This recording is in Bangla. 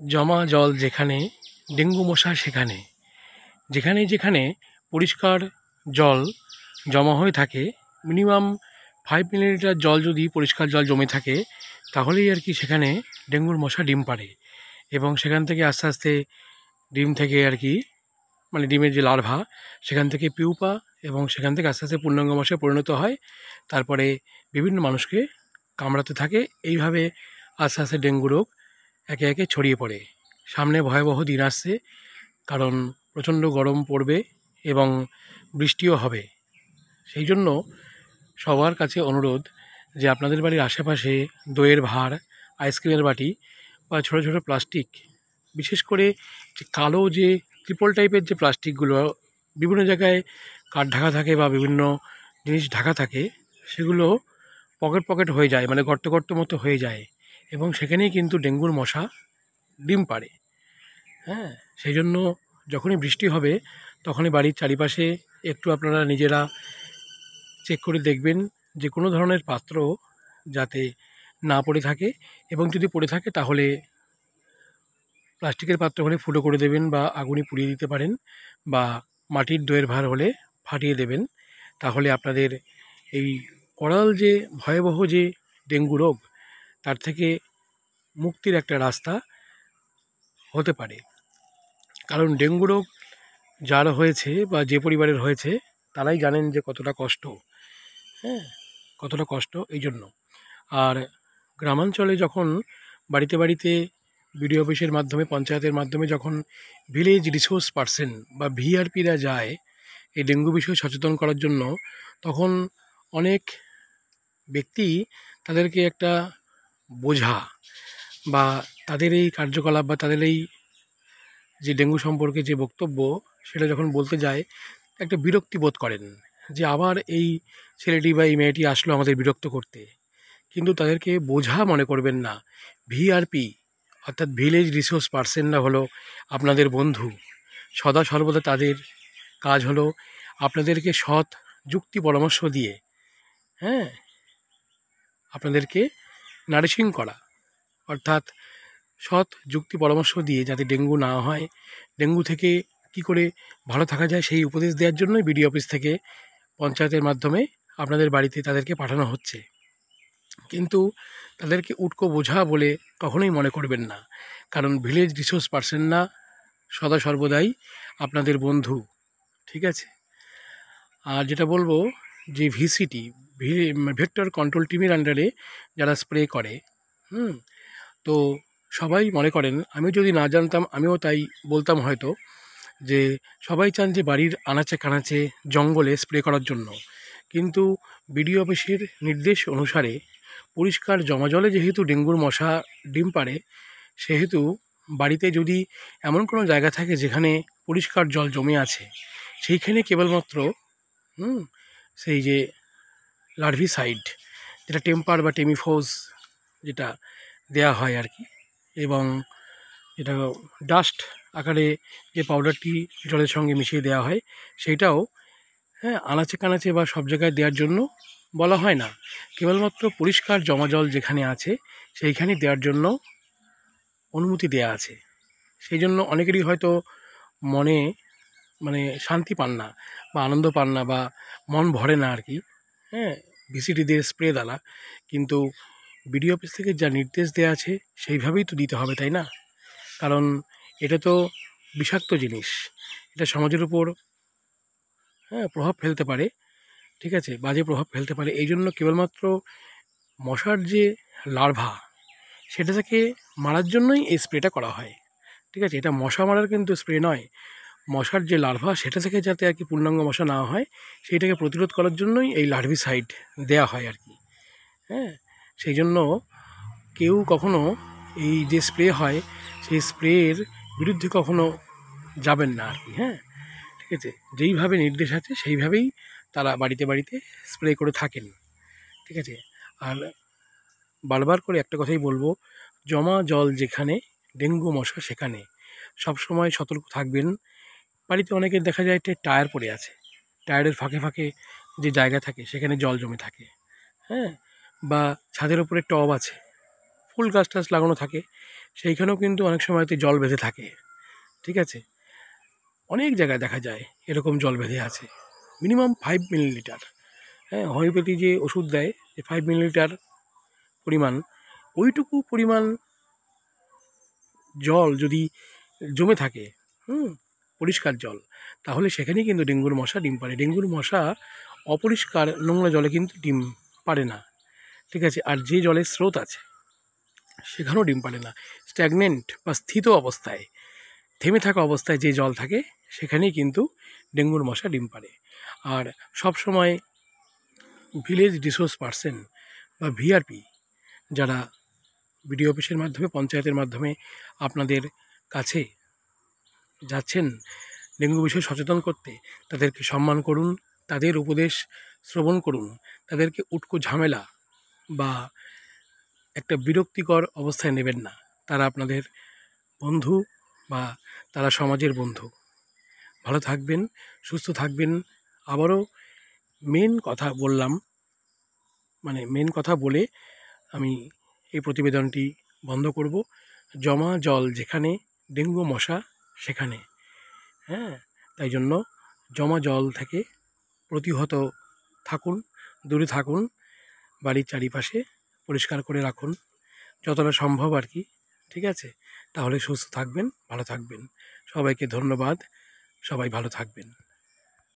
জমা জল যেখানে ডেঙ্গু মশা সেখানে। যেখানে যেখানে পরিষ্কার জল জমা হয়ে থাকে, মিনিমাম 5 মিলিলিটার জল যদি পরিষ্কার জল জমে থাকে, তাহলেই আর কি সেখানে ডেঙ্গুর মশা ডিম পাড়ে। এবং সেখান থেকে আস্তে আস্তে ডিম থেকে আর কি মানে ডিমের যে লার্ভা, সেখান থেকে পিউপা, এবং সেখান থেকে আস্তে আস্তে পূর্ণাঙ্গ মশায় পরিণত হয়। তারপরে বিভিন্ন মানুষকে কামড়াতে থাকে। এইভাবে আস্তে আস্তে ডেঙ্গু রোগ একে একে ছড়িয়ে পড়ে। সামনে ভয়াবহ দিন আসছে, কারণ প্রচণ্ড গরম পড়বে এবং বৃষ্টিও হবে। সেই জন্য সবার কাছে অনুরোধ যে আপনাদের বাড়ির আশেপাশে দইয়ের ভাঁড়, আইসক্রিমের বাটি বা ছোটো ছোটো প্লাস্টিক, বিশেষ করে যে কালো যে ত্রিপল টাইপের যে প্লাস্টিকগুলো বিভিন্ন জায়গায় কাঠ ঢাকা থাকে বা বিভিন্ন জিনিস ঢাকা থাকে, সেগুলো পকেট পকেট হয়ে যায়, মানে গর্ত গর্ত মতো হয়ে যায়, এবং সেখানেই কিন্তু ডেঙ্গুর মশা ডিম পাড়ে। হ্যাঁ, সেই জন্য যখনই বৃষ্টি হবে তখনই বাড়ির চারিপাশে একটু আপনারা নিজেরা চেক করে দেখবেন যে কোনো ধরনের পাত্র যাতে না পড়ে থাকে, এবং যদি পড়ে থাকে তাহলে প্লাস্টিকের পাত্র হলে ফুটো করে দেবেন বা আগুনে পুড়িয়ে দিতে পারেন, বা মাটির দইয়ের ভাঁড় হলে ফাটিয়ে দেবেন। তাহলে আপনাদের এই করাল যে ভয়াবহ যে ডেঙ্গু রোগ, তার থেকে মুক্তির একটা রাস্তা হতে পারে। কারণ ডেঙ্গু রোগ যার হয়েছে বা যে পরিবারের হয়েছে তারাই জানেন যে কতটা কষ্ট। হ্যাঁ, কতটা কষ্ট এই জন্য। আর গ্রামাঞ্চলে যখন বাড়িতে বাড়িতে বিডিও অফিসের মাধ্যমে, পঞ্চায়েতের মাধ্যমে যখন ভিলেজ রিসোর্স পার্সন বা ভিআরপিরা যায় এই ডেঙ্গু বিষয়ে সচেতন করার জন্য, তখন অনেক ব্যক্তি তাদেরকে একটা বোঝা বা তাদের এই কার্যকলাপ বা তাদের এই যে ডেঙ্গু সম্পর্কে যে বক্তব্য, সেটা যখন বলতে যায় একটা বিরক্তি বোধ করেন যে আবার এই ছেলেটি বা এই মেয়েটি আসলো আমাদের বিরক্ত করতে। কিন্তু তাদেরকে বোঝা মনে করবেন না। ভিআরপি অর্থাৎ ভিলেজ রিসোর্স পার্সনরা হলো আপনাদের বন্ধু। সদা সর্বদা তাদের কাজ হলো আপনাদেরকে সৎ যুক্তি পরামর্শ দিয়ে, হ্যাঁ, আপনাদেরকে নারিশিং করা, অর্থাৎ সৎ যুক্তি পরামর্শ দিয়ে যাতে ডেঙ্গু না হয়, ডেঙ্গু থেকে কি করে ভালো থাকা যায় সেই উপদেশ দেওয়ার জন্যই বিডিও অফিস থেকে পঞ্চায়েতের মাধ্যমে আপনাদের বাড়িতে তাদেরকে পাঠানো হচ্ছে। কিন্তু তাদেরকে উটকো বোঝা বলে কখনোই মনে করবেন না, কারণ ভিলেজ রিসোর্স পার্সনরা সদা সর্বদাই আপনাদের বন্ধু। ঠিক আছে? আর যেটা বলবো যে ভিসিটি, ভেক্টর কন্ট্রোল টিমের আন্ডারে যারা স্প্রে করে, তো সবাই মনে করেন, আমি যদি না জানতাম আমিও তাই বলতাম হয়তো, যে সবাই চান যে বাড়ির আনাচে কানাচে জঙ্গলে স্প্রে করার জন্য। কিন্তু বিডিও অফিসের নির্দেশ অনুসারে পরিষ্কার জমা জলে যেহেতু ডেঙ্গুর মশা ডিম পাড়ে, সেহেতু বাড়িতে যদি এমন কোনো জায়গা থাকে যেখানে পরিষ্কার জল জমে আছে, সেইখানে কেবলমাত্র সেই যে লার্ভিসাইড, যেটা টেম্পার বা টেমিফোস যেটা দেয়া হয় আর কি, এবং এটা ডাস্ট আকারে যে পাউডারটি জলের সঙ্গে মিশিয়ে দেওয়া হয়, সেইটাও হ্যাঁ আনাচে কানাচে বা সব জায়গায় দেওয়ার জন্য বলা হয় না। কেবলমাত্র পরিষ্কার জমা জল যেখানে আছে সেইখানে দেওয়ার জন্য অনুমতি দেয়া আছে। সেই জন্য অনেকেরই হয়তো মনে মানে শান্তি পান না বা আনন্দ পান না বা মন ভরে না আর কি, হ্যাঁ, ভিসিটি দিয়ে স্প্রে দ্বারা। কিন্তু বিডিও অফিস থেকে যা নির্দেশ দেওয়া আছে সেইভাবেই তো দিতে হবে, তাই না? কারণ এটা তো বিষাক্ত জিনিস, এটা সমাজের উপর প্রভাব ফেলতে পারে। ঠিক আছে, বাজে প্রভাব ফেলতে পারে। এই জন্য কেবলমাত্র মশার যে লার্ভা, সেটা থেকে মারার জন্যই এই স্প্রেটা করা হয়। ঠিক আছে, এটা মশা মারার কিন্তু স্প্রে নয়। মশার যে লার্ভা, সেটা থেকে যাতে আর কি পূর্ণাঙ্গ মশা না হয়, সেইটাকে প্রতিরোধ করার জন্যই এই লার্ভিসাইড দেয়া হয় আর কি। হ্যাঁ, সেই জন্য কেউ কখনো এই যে স্প্রে হয় সেই স্প্রের বিরুদ্ধে কখনো যাবেন না আর কি। হ্যাঁ, ঠিক আছে, যেইভাবে নির্দেশ আছে সেইভাবেই তারা বাড়িতে বাড়িতে স্প্রে করে থাকেন। ঠিক আছে, আর বারবার করে একটা কথাই বলবো, জমা জল যেখানে ডেঙ্গু মশা সেখানে। সবসময় সতর্ক থাকবেন। বাড়িতে অনেকের দেখা যায় টায়ার পড়ে আছে, টায়ারের ফাঁকে ফাঁকে যে জায়গা থাকে সেখানে জল জমে থাকে। হ্যাঁ, বা ছাদের ওপরে টব আছে, ফুল গাছ টাছ লাগানো থাকে, সেইখানেও কিন্তু অনেক সময়তে জল বেঁধে থাকে। ঠিক আছে, অনেক জায়গায় দেখা যায় এরকম জল বেঁধে আছে, মিনিমাম 5 মিলিলিটার। হ্যাঁ, হোমিওপ্যাথি যে ওষুধ দেয় যে 5 মিলিলিটার পরিমাণ, ওইটুকু পরিমাণ জল যদি জমে থাকে, পরিষ্কার জল, তাহলে সেখানেই কিন্তু ডেঙ্গুর মশা ডিম পাড়ে। ডেঙ্গুর মশা অপরিষ্কার নোংরা জলে কিন্তু ডিম পাড়ে না। ঠিক আছে, আর যে জলের স্রোত আছে সেখানেও ডিম পাড়ে না। স্ট্যাগনেন্ট বা স্থিত অবস্থায়, থেমে থাকা অবস্থায় যে জল থাকে সেখানেই কিন্তু ডেঙ্গুর মশা ডিম পাড়ে। আর সবসময় ভিলেজ রিসোর্স পার্সন বা ভিআরপি যারা বিডিও অফিসের মাধ্যমে, পঞ্চায়েতের মাধ্যমে আপনাদের কাছে যাচ্ছেন ডেঙ্গু বিষয়ে সচেতন করতে, তাদেরকে সম্মান করুন, তাদের উপদেশ শ্রবণ করুন। তাদেরকে উটকো ঝামেলা বা একটা বিরক্তিকর অবস্থায় নেবেন না। তারা আপনাদের বন্ধু বা তারা সমাজের বন্ধু। ভালো থাকবেন, সুস্থ থাকবেন। আবারও মেন কথা বললাম, মানে মেন কথা বলে আমি এই প্রতিবেদনটি বন্ধ করব। জমা জল যেখানে, ডেঙ্গু মশা সেখানে। হ্যাঁ, তাই জন্য জমা জল থেকে প্রতিহত থাকুন, দূরে থাকুন, বাড়ির চারিপাশে পরিষ্কার করে রাখুন যতটা সম্ভব আর কি। ঠিক আছে, তাহলে সুস্থ থাকবেন, ভালো থাকবেন। সবাইকে ধন্যবাদ, সবাই ভালো থাকবেন।